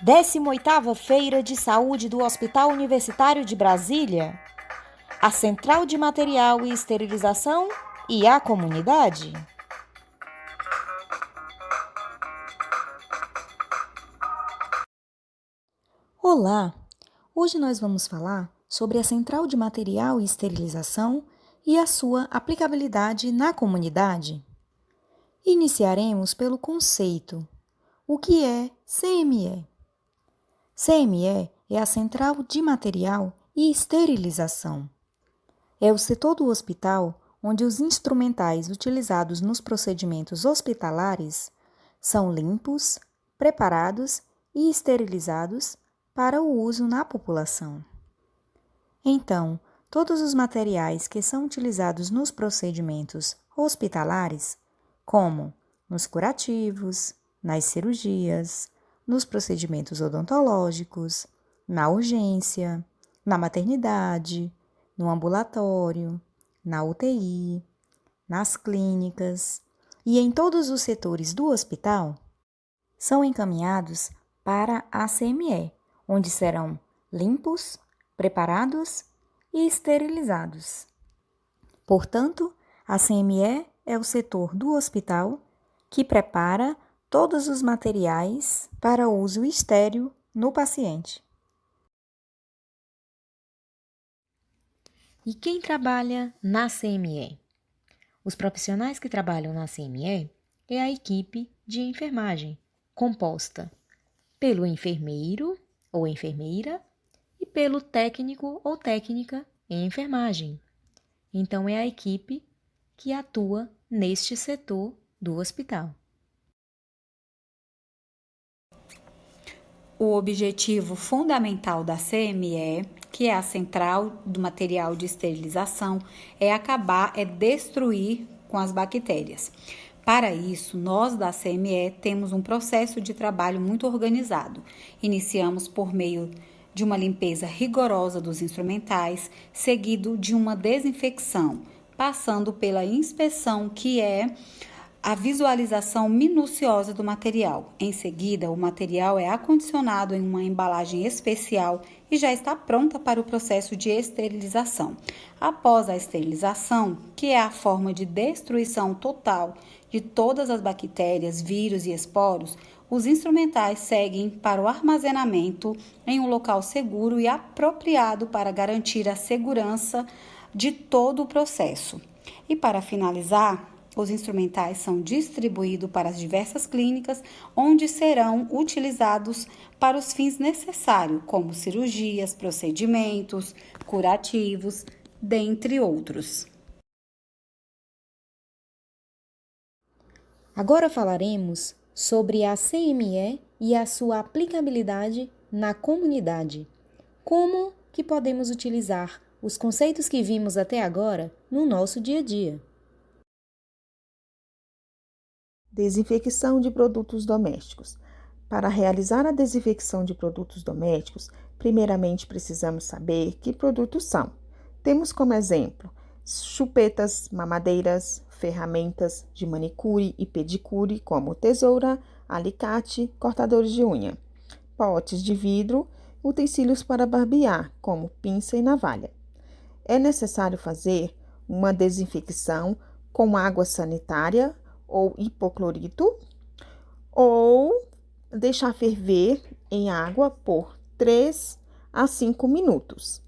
18ª Feira de Saúde do Hospital Universitário de Brasília, a Central de Material e Esterilização e a comunidade. Olá! Hoje nós vamos falar sobre a Central de Material e Esterilização e a sua aplicabilidade na comunidade. Iniciaremos pelo conceito. O que é CME? CME é a Central de Material e Esterilização. É o setor do hospital onde os instrumentais utilizados nos procedimentos hospitalares são limpos, preparados e esterilizados para o uso na população. Então, todos os materiais que são utilizados nos procedimentos hospitalares, como nos curativos, nas cirurgias, nos procedimentos odontológicos, na urgência, na maternidade, no ambulatório, na UTI, nas clínicas e em todos os setores do hospital, são encaminhados para a CME, onde serão limpos, preparados e esterilizados. Portanto, a CME é o setor do hospital que prepara todos os materiais para uso estéril no paciente. E quem trabalha na CME? Os profissionais que trabalham na CME é a equipe de enfermagem, composta pelo enfermeiro ou enfermeira e pelo técnico ou técnica em enfermagem. Então, é a equipe que atua neste setor do hospital. O objetivo fundamental da CME, que é a Central do Material de Esterilização, é destruir com as bactérias. Para isso, nós da CME temos um processo de trabalho muito organizado. Iniciamos por meio de uma limpeza rigorosa dos instrumentais, seguido de uma desinfecção, passando pela inspeção, que é a visualização minuciosa do material. Em seguida, o material é acondicionado em uma embalagem especial e já está pronta para o processo de esterilização. Após a esterilização, que é a forma de destruição total de todas as bactérias, vírus e esporos, os instrumentais seguem para o armazenamento em um local seguro e apropriado para garantir a segurança de todo o processo. E para finalizar, os instrumentais são distribuídos para as diversas clínicas, onde serão utilizados para os fins necessários, como cirurgias, procedimentos, curativos, dentre outros. Agora falaremos sobre a CME e a sua aplicabilidade na comunidade. Como que podemos utilizar os conceitos que vimos até agora no nosso dia a dia? Desinfecção de produtos domésticos. Para realizar a desinfecção de produtos domésticos, primeiramente precisamos saber que produtos são. Temos como exemplo chupetas, mamadeiras, ferramentas de manicure e pedicure, como tesoura, alicate, cortadores de unha, potes de vidro, utensílios para barbear, como pinça e navalha. É necessário fazer uma desinfecção com água sanitária ou hipoclorito, ou deixar ferver em água por 3 a 5 minutos.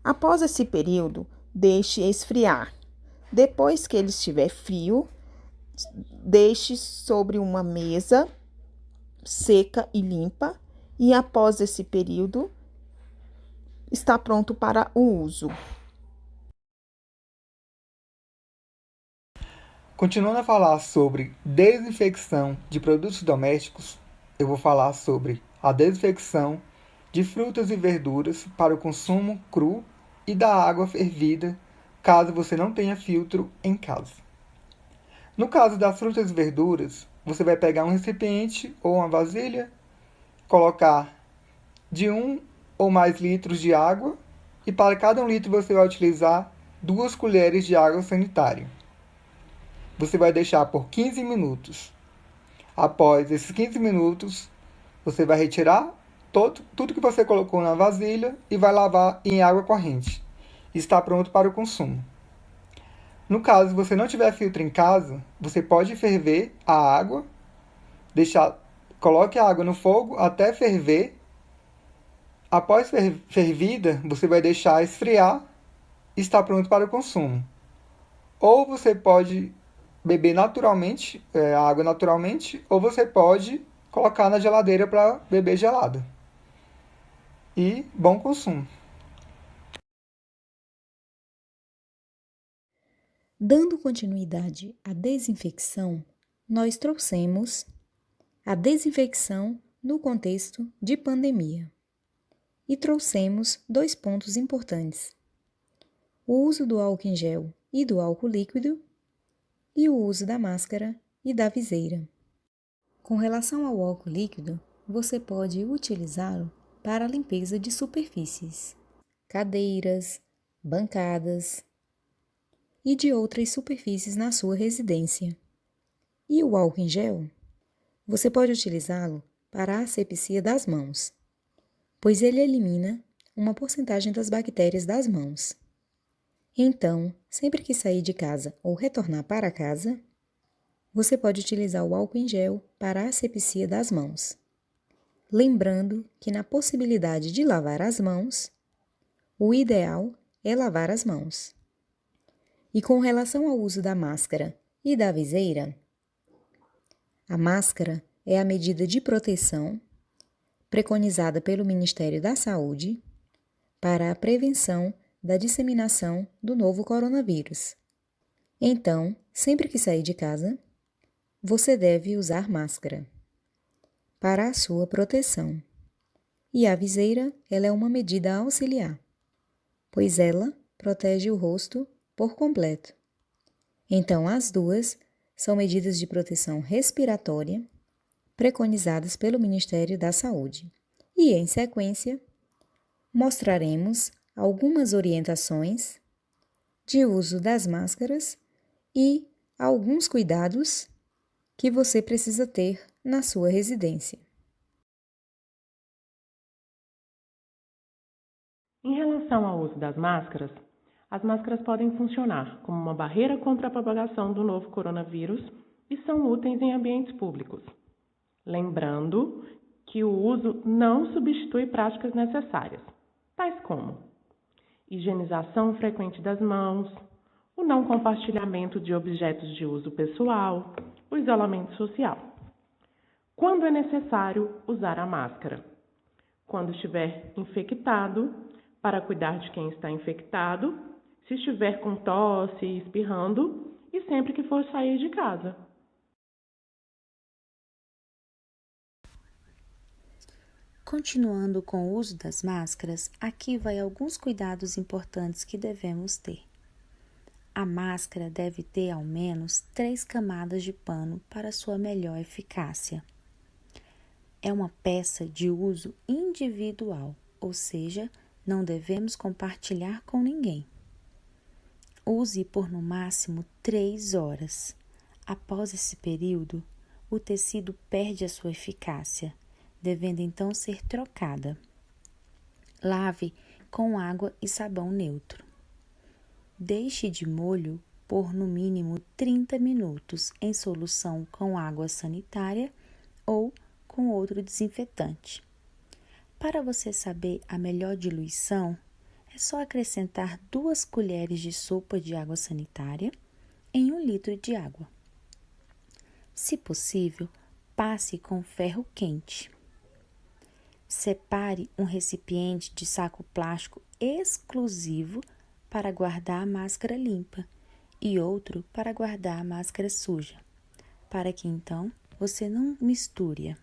Após esse período, deixe esfriar. Depois que ele estiver frio, deixe sobre uma mesa seca e limpa, e após esse período, está pronto para o uso. Continuando a falar sobre desinfecção de produtos domésticos, eu vou falar sobre a desinfecção de frutas e verduras para o consumo cru e da água fervida, caso você não tenha filtro em casa. No caso das frutas e verduras, você vai pegar um recipiente ou uma vasilha, colocar de 1 ou mais litros de água e para cada 1 litro você vai utilizar 2 colheres de água sanitária. Você vai deixar por 15 minutos. Após esses 15 minutos, você vai retirar tudo que você colocou na vasilha e vai lavar em água corrente. Está pronto para o consumo. No caso, se você não tiver filtro em casa, você pode ferver a água, coloque a água no fogo até ferver. Após fervida, você vai deixar esfriar e está pronto para o consumo. Ou você pode beber naturalmente, a água naturalmente, ou você pode colocar na geladeira para beber gelada. E bom consumo. Dando continuidade à desinfecção, nós trouxemos a desinfecção no contexto de pandemia. E trouxemos 2 pontos importantes: o uso do álcool em gel e do álcool líquido e o uso da máscara e da viseira. Com relação ao álcool líquido, você pode utilizá-lo para a limpeza de superfícies, cadeiras, bancadas e de outras superfícies na sua residência. E o álcool em gel, você pode utilizá-lo para a asepsia das mãos, pois ele elimina uma porcentagem das bactérias das mãos. Então, sempre que sair de casa ou retornar para casa, você pode utilizar o álcool em gel para a asepsia das mãos. Lembrando que na possibilidade de lavar as mãos, o ideal é lavar as mãos. E com relação ao uso da máscara e da viseira, a máscara é a medida de proteção preconizada pelo Ministério da Saúde para a prevenção da disseminação do novo coronavírus. Então, sempre que sair de casa, você deve usar máscara para a sua proteção. E a viseira, ela é uma medida auxiliar, pois ela protege o rosto por completo. Então, as duas são medidas de proteção respiratória preconizadas pelo Ministério da Saúde. E, em sequência, mostraremos algumas orientações de uso das máscaras e alguns cuidados que você precisa ter na sua residência. Em relação ao uso das máscaras, as máscaras podem funcionar como uma barreira contra a propagação do novo coronavírus e são úteis em ambientes públicos. Lembrando que o uso não substitui práticas necessárias, tais como higienização frequente das mãos, o não compartilhamento de objetos de uso pessoal, o isolamento social. Quando é necessário usar a máscara? Quando estiver infectado, para cuidar de quem está infectado, se estiver com tosse e espirrando e sempre que for sair de casa. Continuando com o uso das máscaras, aqui vai alguns cuidados importantes que devemos ter. A máscara deve ter ao menos 3 camadas de pano para sua melhor eficácia. É uma peça de uso individual, ou seja, não devemos compartilhar com ninguém. Use por no máximo 3 horas. Após esse período, o tecido perde a sua eficácia, devendo então ser trocada. Lave com água e sabão neutro. Deixe de molho por no mínimo 30 minutos em solução com água sanitária ou com outro desinfetante. Para você saber a melhor diluição, é só acrescentar 2 colheres de sopa de água sanitária em 1 litro de água. Se possível, passe com ferro quente. Separe um recipiente de saco plástico exclusivo para guardar a máscara limpa e outro para guardar a máscara suja, para que então você não misture-a.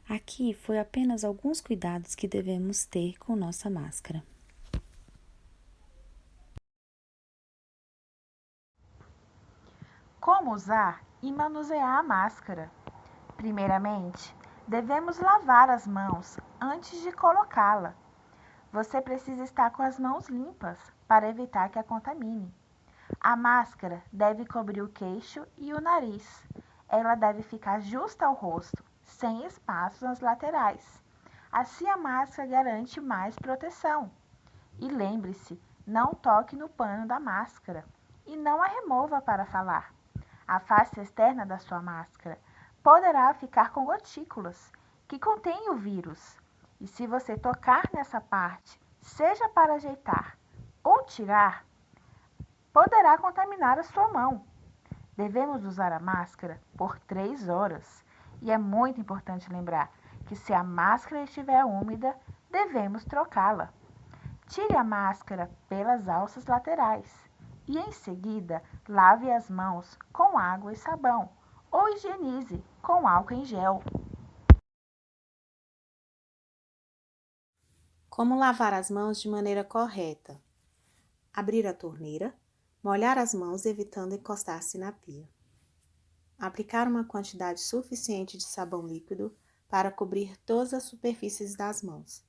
Aqui foi apenas alguns cuidados que devemos ter com nossa máscara. Como usar e manusear a máscara? Primeiramente, devemos lavar as mãos antes de colocá-la. Você precisa estar com as mãos limpas para evitar que a contamine. A máscara deve cobrir o queixo e o nariz. Ela deve ficar justa ao rosto, sem espaços nas laterais. Assim a máscara garante mais proteção. E lembre-se, não toque no pano da máscara e não a remova para falar. A face externa da sua máscara poderá ficar com gotículas que contêm o vírus. E se você tocar nessa parte, seja para ajeitar ou tirar, poderá contaminar a sua mão. Devemos usar a máscara por 3 horas. E é muito importante lembrar que se a máscara estiver úmida, devemos trocá-la. Tire a máscara pelas alças laterais e, em seguida, lave as mãos com água e sabão ou higienize com álcool em gel. Como lavar as mãos de maneira correta? Abrir a torneira, molhar as mãos evitando encostar-se na pia. Aplicar uma quantidade suficiente de sabão líquido para cobrir todas as superfícies das mãos.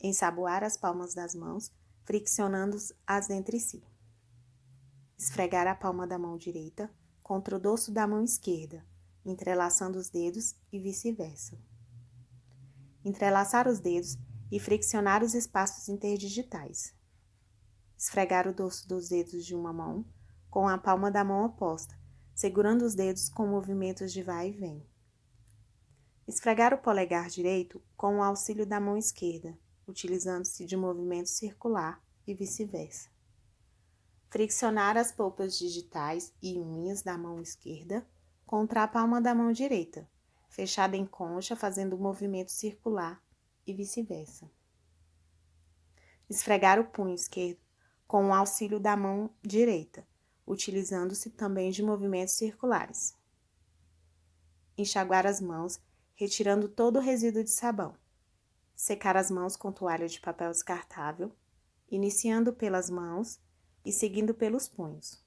Ensaboar as palmas das mãos, friccionando-as entre si. Esfregar a palma da mão direita contra o dorso da mão esquerda, entrelaçando os dedos e vice-versa. Entrelaçar os dedos e friccionar os espaços interdigitais. Esfregar o dorso dos dedos de uma mão com a palma da mão oposta, segurando os dedos com movimentos de vai e vem. Esfregar o polegar direito com o auxílio da mão esquerda, utilizando-se de movimento circular e vice-versa. Friccionar as polpas digitais e unhas da mão esquerda contra a palma da mão direita, fechada em concha, fazendo um movimento circular e vice-versa. Esfregar o punho esquerdo com o auxílio da mão direita, utilizando-se também de movimentos circulares. Enxaguar as mãos, retirando todo o resíduo de sabão. Secar as mãos com toalha de papel descartável, iniciando pelas mãos e seguindo pelos punhos.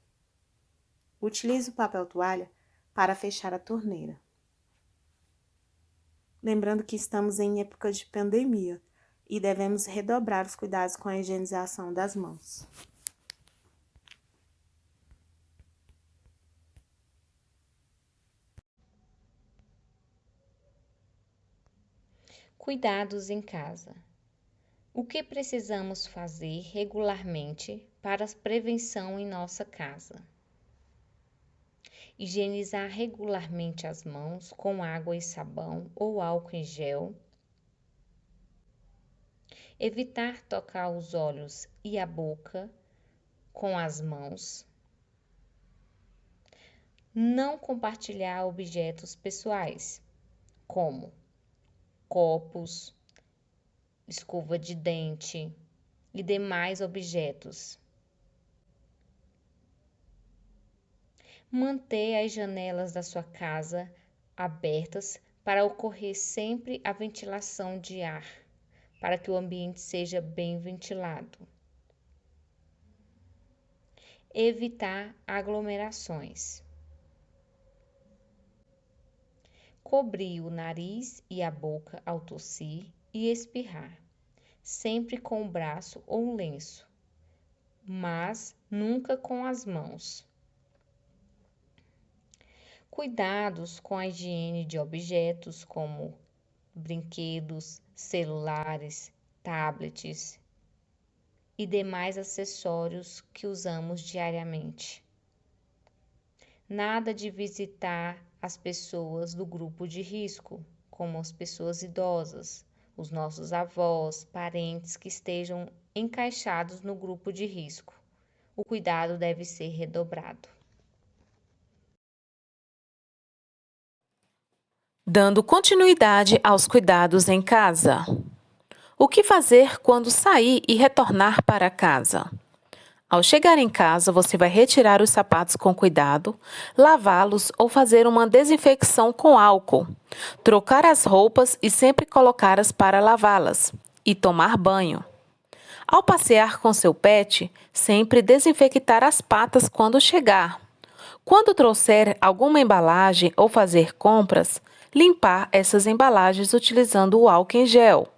Utilize o papel toalha para fechar a torneira. Lembrando que estamos em época de pandemia e devemos redobrar os cuidados com a higienização das mãos. Cuidados em casa. O que precisamos fazer regularmente para a prevenção em nossa casa? Higienizar regularmente as mãos com água e sabão ou álcool em gel. Evitar tocar os olhos e a boca com as mãos. Não compartilhar objetos pessoais, como copos, escova de dente e demais objetos. Manter as janelas da sua casa abertas para ocorrer sempre a ventilação de ar, para que o ambiente seja bem ventilado. Evitar aglomerações. Cobrir o nariz e a boca ao tossir e espirrar, sempre com o braço ou um lenço, mas nunca com as mãos. Cuidados com a higiene de objetos como brinquedos, celulares, tablets e demais acessórios que usamos diariamente. Nada de visitar as pessoas do grupo de risco, como as pessoas idosas, os nossos avós, parentes que estejam encaixados no grupo de risco. O cuidado deve ser redobrado. Dando continuidade aos cuidados em casa. O que fazer quando sair e retornar para casa? Ao chegar em casa, você vai retirar os sapatos com cuidado, lavá-los ou fazer uma desinfecção com álcool, trocar as roupas e sempre colocá-las para lavá-las e tomar banho. Ao passear com seu pet, sempre desinfectar as patas quando chegar. Quando trouxer alguma embalagem ou fazer compras, limpar essas embalagens utilizando o álcool em gel.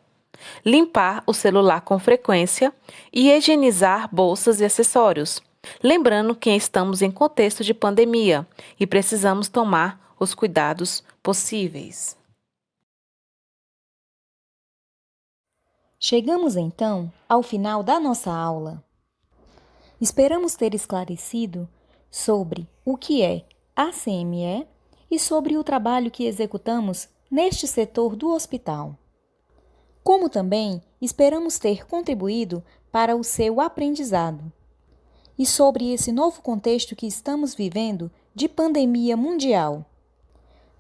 Limpar o celular com frequência e higienizar bolsas e acessórios. Lembrando que estamos em contexto de pandemia e precisamos tomar os cuidados possíveis. Chegamos então ao final da nossa aula. Esperamos ter esclarecido sobre o que é a CME e sobre o trabalho que executamos neste setor do hospital. Como também esperamos ter contribuído para o seu aprendizado e sobre esse novo contexto que estamos vivendo de pandemia mundial,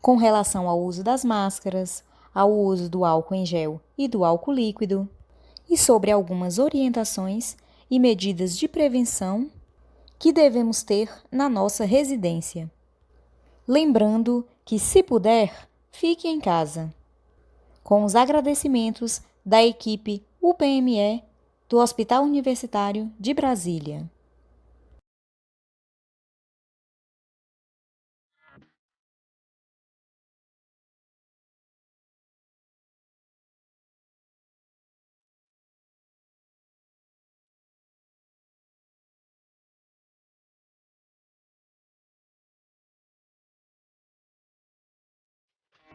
com relação ao uso das máscaras, ao uso do álcool em gel e do álcool líquido, e sobre algumas orientações e medidas de prevenção que devemos ter na nossa residência. Lembrando que, se puder, fique em casa. Com os agradecimentos da equipe UPME do Hospital Universitário de Brasília.